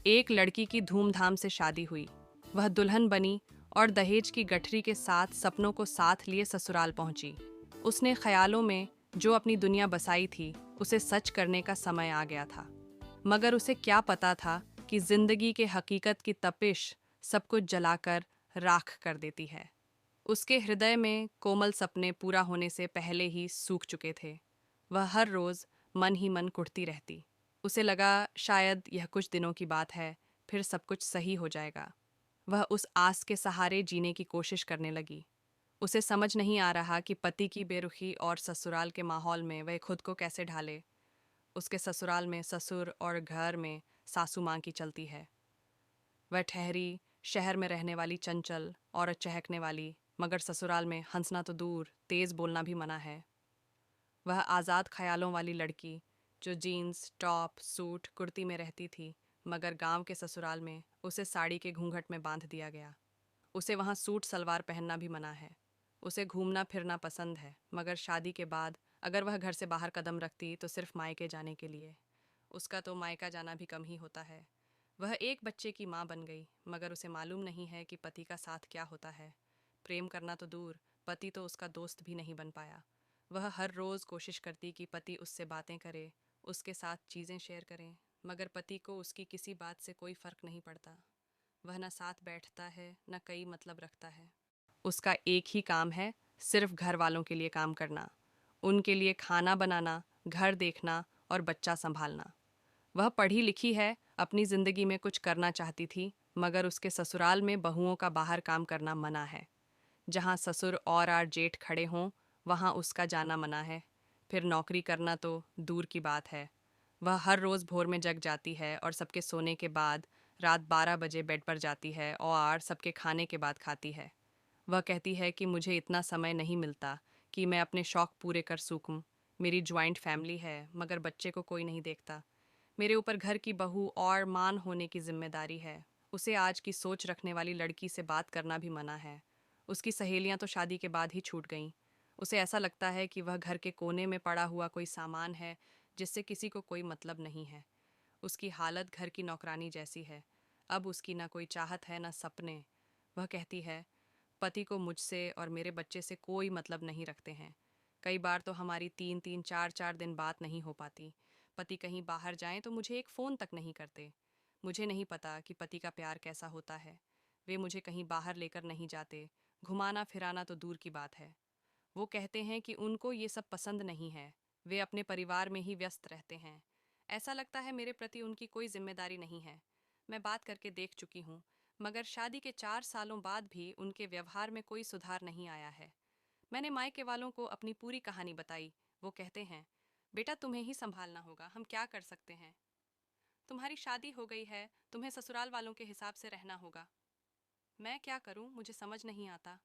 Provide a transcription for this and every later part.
एक लड़की की धूमधाम से शादी हुई। वह दुल्हन बनी और दहेज की गठरी के साथ सपनों को साथ लिए ससुराल पहुंची। उसने ख्यालों में जो अपनी दुनिया बसाई थी उसे सच करने का समय आ गया था। मगर उसे क्या पता था कि जिंदगी के हकीकत की तपिश सब कुछ जलाकर राख कर देती है। उसके हृदय में कोमल सपने पूरा होने से पहले ही सूख चुके थे। वह हर रोज मन ही मन कुढ़ती रहती। उसे लगा शायद यह कुछ दिनों की बात है, फिर सब कुछ सही हो जाएगा। वह उस आस के सहारे जीने की कोशिश करने लगी। उसे समझ नहीं आ रहा कि पति की बेरुखी और ससुराल के माहौल में वह खुद को कैसे ढाले। उसके ससुराल में ससुर और घर में सासू माँ की चलती है। वह ठहरी शहर में रहने वाली चंचल और चहकने वाली, मगर ससुराल में हंसना तो दूर, तेज बोलना भी मना है। वह आज़ाद ख्यालों वाली लड़की जो जीन्स टॉप सूट कुर्ती में रहती थी, मगर गांव के ससुराल में उसे साड़ी के घूंघट में बांध दिया गया। उसे वहाँ सूट सलवार पहनना भी मना है। उसे घूमना फिरना पसंद है, मगर शादी के बाद अगर वह घर से बाहर कदम रखती तो सिर्फ मायके जाने के लिए। उसका तो मायका जाना भी कम ही होता है। वह एक बच्चे की माँ बन गई, मगर उसे मालूम नहीं है कि पति का साथ क्या होता है। प्रेम करना तो दूर, पति तो उसका दोस्त भी नहीं बन पाया। वह हर रोज़ कोशिश करती कि पति उससे बातें करे, उसके साथ चीज़ें शेयर करें, मगर पति को उसकी किसी बात से कोई फ़र्क नहीं पड़ता। वह न साथ बैठता है न कई मतलब रखता है। उसका एक ही काम है, सिर्फ घर वालों के लिए काम करना, उनके लिए खाना बनाना, घर देखना और बच्चा संभालना। वह पढ़ी लिखी है, अपनी ज़िंदगी में कुछ करना चाहती थी, मगर उसके ससुराल में बहुओं का बाहर काम करना मना है। जहाँ ससुर और आर जेठ खड़े हों, वहाँ उसका जाना मना है। फिर नौकरी करना तो दूर की बात है। वह हर रोज़ भोर में जग जाती है और सबके सोने के बाद रात 12 बजे बेड पर जाती है और सबके खाने के बाद खाती है। वह कहती है कि मुझे इतना समय नहीं मिलता कि मैं अपने शौक़ पूरे कर सकूं। मेरी ज्वाइंट फैमिली है, मगर बच्चे को कोई नहीं देखता। मेरे ऊपर घर की बहू और मान होने की जिम्मेदारी है। उसे आज की सोच रखने वाली लड़की से बात करना भी मना है। उसकी सहेलियां तो शादी के बाद ही छूट गईं। उसे ऐसा लगता है कि वह घर के कोने में पड़ा हुआ कोई सामान है जिससे किसी को कोई मतलब नहीं है। उसकी हालत घर की नौकरानी जैसी है। अब उसकी ना कोई चाहत है ना सपने। वह कहती है, पति को मुझसे और मेरे बच्चे से कोई मतलब नहीं रखते हैं। कई बार तो हमारी 3-3 4-4 दिन बात नहीं हो पाती। पति कहीं बाहर जाएं तो मुझे एक फ़ोन तक नहीं करते। मुझे नहीं पता कि पति का प्यार कैसा होता है। वे मुझे कहीं बाहर लेकर नहीं जाते। घुमाना फिराना तो दूर की बात है। वो कहते हैं कि उनको ये सब पसंद नहीं है। वे अपने परिवार में ही व्यस्त रहते हैं। ऐसा लगता है मेरे प्रति उनकी कोई जिम्मेदारी नहीं है। मैं बात करके देख चुकी हूँ, मगर शादी के 4 सालों बाद भी उनके व्यवहार में कोई सुधार नहीं आया है। मैंने मायके वालों को अपनी पूरी कहानी बताई। वो कहते हैं, बेटा तुम्हें ही संभालना होगा, हम क्या कर सकते हैं। तुम्हारी शादी हो गई है, तुम्हें ससुराल वालों के हिसाब से रहना होगा। मैं क्या करूं, मुझे समझ नहीं आता।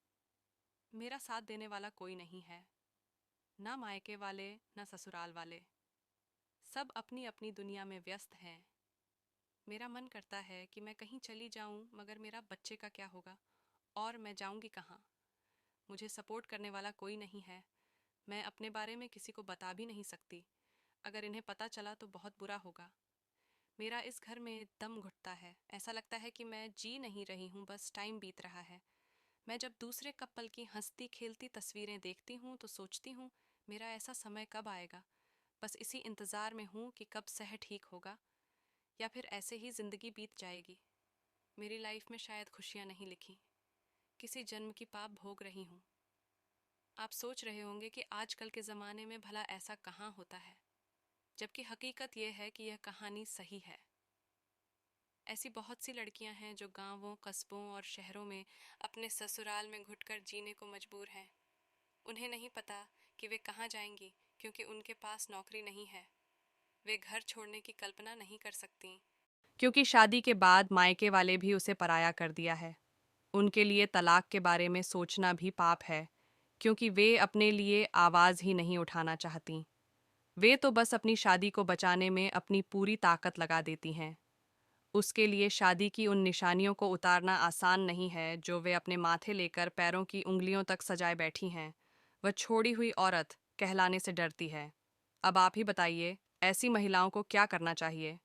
मेरा साथ देने वाला कोई नहीं है, ना मायके वाले ना ससुराल वाले। सब अपनी अपनी दुनिया में व्यस्त हैं। मेरा मन करता है कि मैं कहीं चली जाऊं, मगर मेरा बच्चे का क्या होगा और मैं जाऊंगी कहाँ। मुझे सपोर्ट करने वाला कोई नहीं है। मैं अपने बारे में किसी को बता भी नहीं सकती। अगर इन्हें पता चला तो बहुत बुरा होगा। मेरा इस घर में दम घुटता है। ऐसा लगता है कि मैं जी नहीं रही हूँ, बस टाइम बीत रहा है। मैं जब दूसरे कपल की हंसती खेलती तस्वीरें देखती हूँ तो सोचती हूँ, मेरा ऐसा समय कब आएगा। बस इसी इंतज़ार में हूँ कि कब सह ठीक होगा, या फिर ऐसे ही ज़िंदगी बीत जाएगी। मेरी लाइफ में शायद खुशियाँ नहीं लिखी, किसी जन्म की पाप भोग रही हूँ। आप सोच रहे होंगे कि आजकल के ज़माने में भला ऐसा कहाँ होता है, जबकि हकीकत यह है कि यह कहानी सही है। ऐसी बहुत सी लड़कियां हैं जो गांवों, कस्बों और शहरों में अपने ससुराल में घुटकर जीने को मजबूर हैं। उन्हें नहीं पता कि वे कहाँ जाएंगी, क्योंकि उनके पास नौकरी नहीं है। वे घर छोड़ने की कल्पना नहीं कर सकती, क्योंकि शादी के बाद मायके वाले भी उसे पराया कर दिया है। उनके लिए तलाक के बारे में सोचना भी पाप है, क्योंकि वे अपने लिए आवाज़ ही नहीं उठाना चाहती। वे तो बस अपनी शादी को बचाने में अपनी पूरी ताकत लगा देती हैं। उसके लिए शादी की उन निशानियों को उतारना आसान नहीं है जो वे अपने माथे लेकर पैरों की उंगलियों तक सजाए बैठी हैं। वह छोड़ी हुई औरत कहलाने से डरती है। अब आप ही बताइए, ऐसी महिलाओं को क्या करना चाहिए।